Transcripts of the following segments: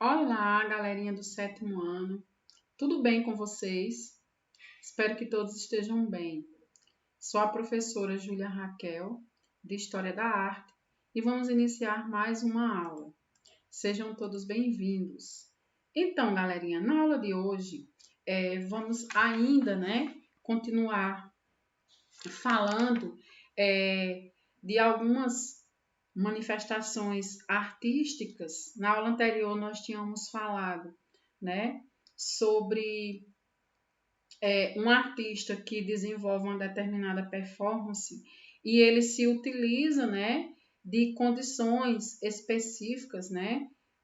Olá, galerinha do sétimo ano. Tudo bem com vocês? Espero que todos estejam bem. Sou a professora Júlia Raquel, de História da Arte, e vamos iniciar mais uma aula. Sejam todos bem-vindos. Então, galerinha, na aula de hoje, vamos ainda, continuar falando de algumas manifestações artísticas. Na aula anterior nós tínhamos falado, sobre um artista que desenvolve uma determinada performance e ele se utiliza, de condições específicas,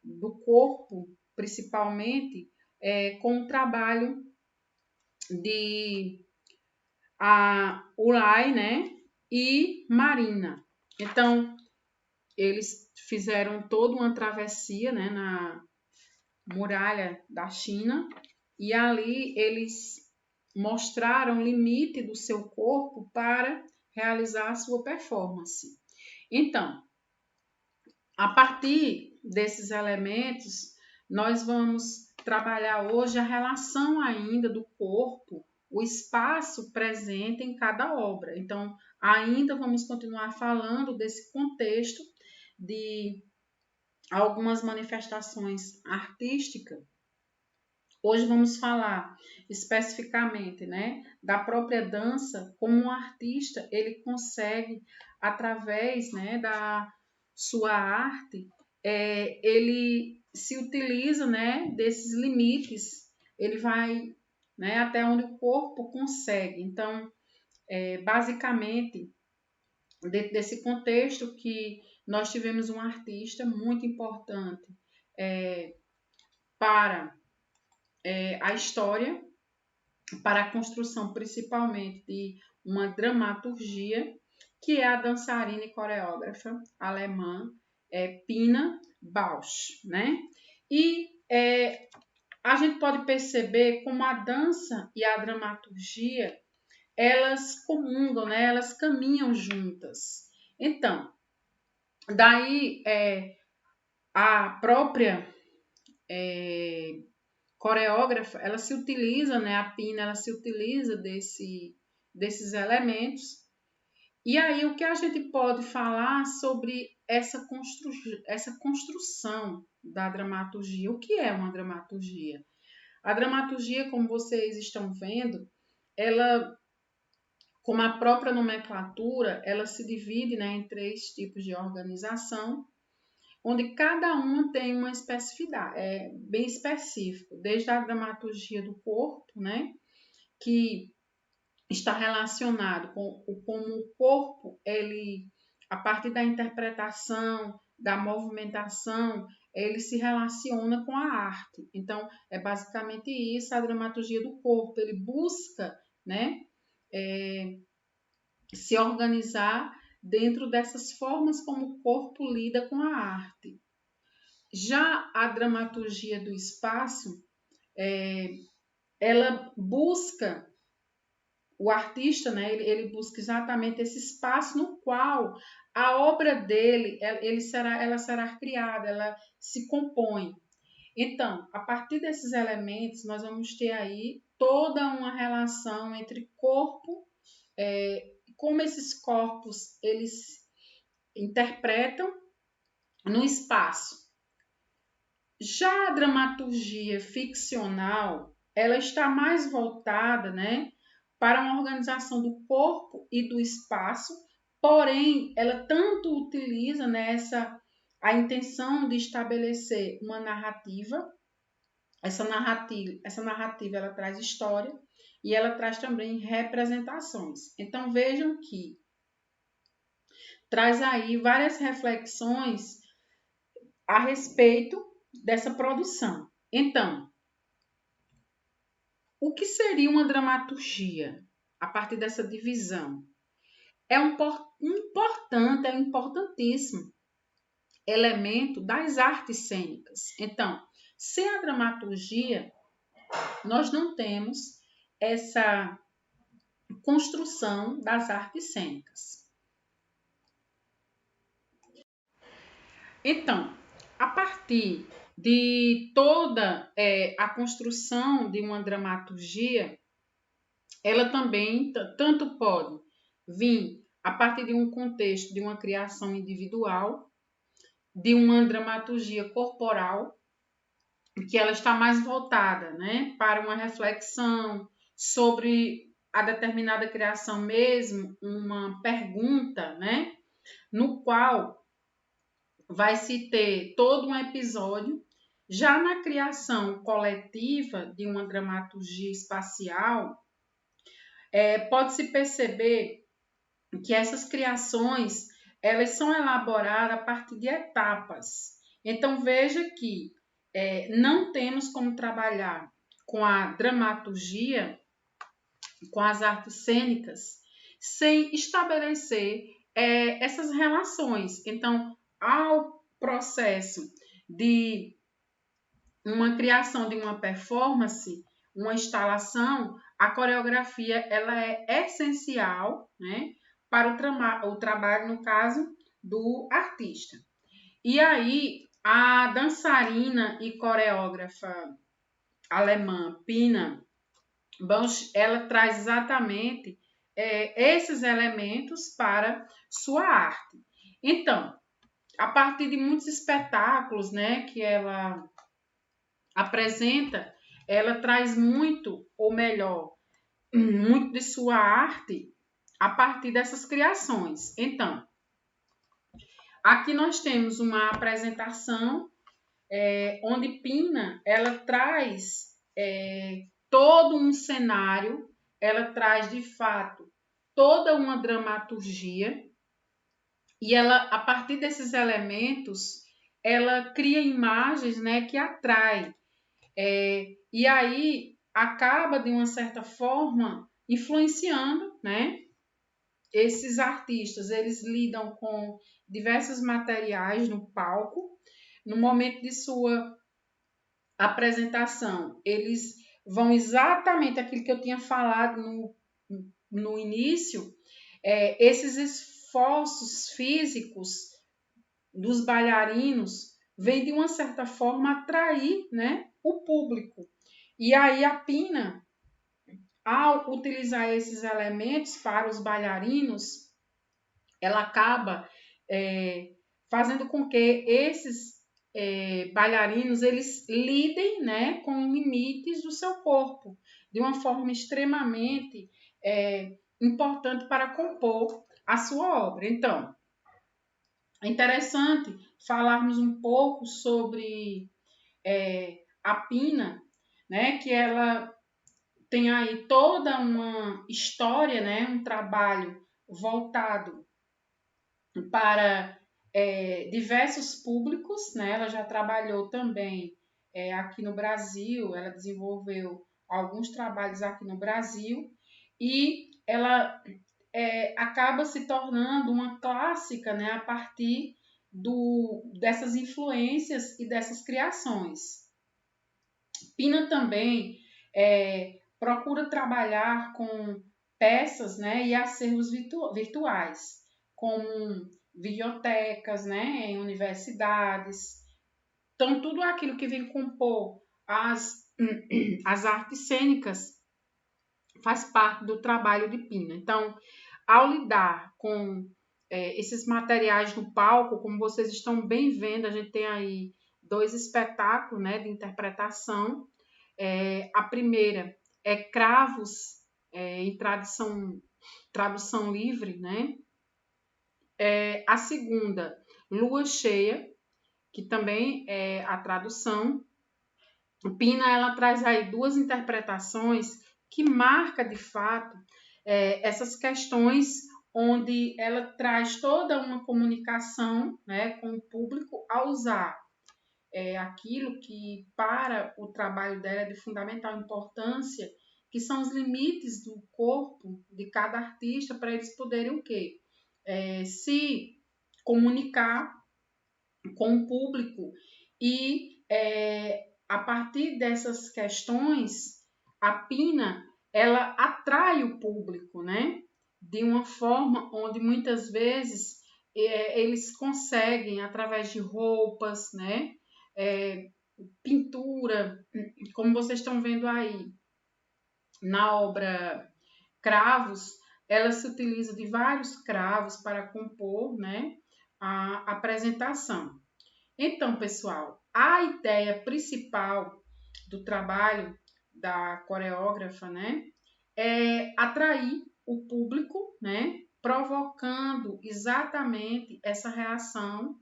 do corpo, principalmente, com o trabalho de Ulay, e Marina. Então, eles fizeram toda uma travessia, na muralha da China, e ali eles mostraram o limite do seu corpo para realizar a sua performance. Então, a partir desses elementos, nós vamos trabalhar hoje a relação ainda do corpo, o espaço presente em cada obra. Então, ainda vamos continuar falando desse contexto de algumas manifestações artísticas. Hoje vamos falar especificamente, da própria dança, como um artista ele consegue, através, da sua arte, ele se utiliza, desses limites, ele vai, até onde o corpo consegue. Então, basicamente, dentro desse contexto que nós tivemos um artista muito importante para a história, para a construção principalmente de uma dramaturgia, que é a dançarina e coreógrafa alemã Pina Bausch, E a gente pode perceber como a dança e a dramaturgia elas comungam, elas caminham juntas. Então, daí a própria coreógrafa, ela se utiliza, a Pina, ela se utiliza desses elementos. E aí, o que a gente pode falar sobre essa construção da dramaturgia? O que é uma dramaturgia? A dramaturgia, como vocês estão vendo, ela, como a própria nomenclatura, ela se divide, em 3 tipos de organização, onde cada uma tem uma especificidade, bem específico, desde a dramaturgia do corpo, que está relacionado com como o corpo, ele, a partir da interpretação, da movimentação, ele se relaciona com a arte. Então, é basicamente isso, a dramaturgia do corpo, ele busca, se organizar dentro dessas formas como o corpo lida com a arte. Já a dramaturgia do espaço, ela busca, o artista, ele busca exatamente esse espaço no qual a obra dele, ela será criada, ela se compõe. Então, a partir desses elementos, nós vamos ter aí toda uma relação entre corpo, como esses corpos, eles interpretam no espaço. Já a dramaturgia ficcional, ela está mais voltada, para uma organização do corpo e do espaço, porém, ela tanto utiliza a intenção de estabelecer uma narrativa. Essa narrativa ela traz história e ela traz também representações. Então, vejam que traz aí várias reflexões a respeito dessa produção. Então, o que seria uma dramaturgia a partir dessa divisão? É um importantíssimo elemento das artes cênicas. Então, sem a dramaturgia, nós não temos essa construção das artes cênicas. Então, a partir de toda a construção de uma dramaturgia, ela também tanto pode vir a partir de um contexto de uma criação individual, de uma dramaturgia corporal, que ela está mais voltada, né, para uma reflexão sobre a determinada criação mesmo, uma pergunta, né, no qual vai se ter todo um episódio. Já na criação coletiva de uma dramaturgia espacial, pode-se perceber que essas criações elas são elaboradas a partir de etapas. Então veja que não temos como trabalhar com a dramaturgia, com as artes cênicas, sem estabelecer essas relações. Então, ao processo de uma criação de uma performance, uma instalação, a coreografia ela é essencial, né, para o trabalho, no caso, do artista. E aí, a dançarina e coreógrafa alemã Pina Bausch, ela traz exatamente esses elementos para sua arte. Então, a partir de muitos espetáculos, né, que ela apresenta, ela traz muito, ou melhor, muito de sua arte a partir dessas criações. Então, aqui nós temos uma apresentação onde Pina ela traz todo um cenário, ela traz de fato toda uma dramaturgia e ela, a partir desses elementos, ela cria imagens, né, que atraem. E aí acaba, de uma certa forma, influenciando, né? Esses artistas, eles lidam com diversos materiais no palco. No momento de sua apresentação, eles vão exatamente aquilo que eu tinha falado no início, esses esforços físicos dos bailarinos vem de uma certa forma atrair, né, o público. E aí a Pina, ao utilizar esses elementos para os bailarinos, ela acaba fazendo com que esses bailarinos eles lidem, né, com limites do seu corpo de uma forma extremamente importante para compor a sua obra. Então, é interessante falarmos um pouco sobre a Pina, né, que ela tem aí toda uma história, né, um trabalho voltado para diversos públicos, né? Ela já trabalhou também aqui no Brasil, ela desenvolveu alguns trabalhos aqui no Brasil e ela acaba se tornando uma clássica, né, a partir dessas influências e dessas criações. Pina também procura trabalhar com peças, né, e acervos virtuais, como bibliotecas, né, em universidades. Então, tudo aquilo que vem compor as artes cênicas faz parte do trabalho de Pina. Então, ao lidar com esses materiais no palco, como vocês estão bem vendo, a gente tem aí 2 espetáculos, né, de interpretação. A primeira é Cravos, em tradução livre, né? A segunda, Lua Cheia, que também é a tradução. Pina ela traz aí 2 interpretações que marca de fato essas questões onde ela traz toda uma comunicação, né, com o público ao usar aquilo que para o trabalho dela é de fundamental importância, que são os limites do corpo de cada artista para eles poderem o quê? Se comunicar com o público e a partir dessas questões a Pina ela atrai o público, né? De uma forma onde muitas vezes eles conseguem através de roupas, né? pintura, como vocês estão vendo aí na obra Cravos, ela se utiliza de vários cravos para compor, né, a apresentação. Então, pessoal, a ideia principal do trabalho da coreógrafa, né, é atrair o público, né, provocando exatamente essa reação,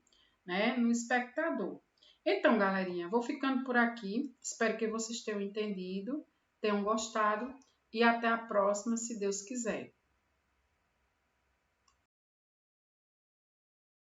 né, no espectador. Então, galerinha, vou ficando por aqui. Espero que vocês tenham entendido, tenham gostado e até a próxima, se Deus quiser.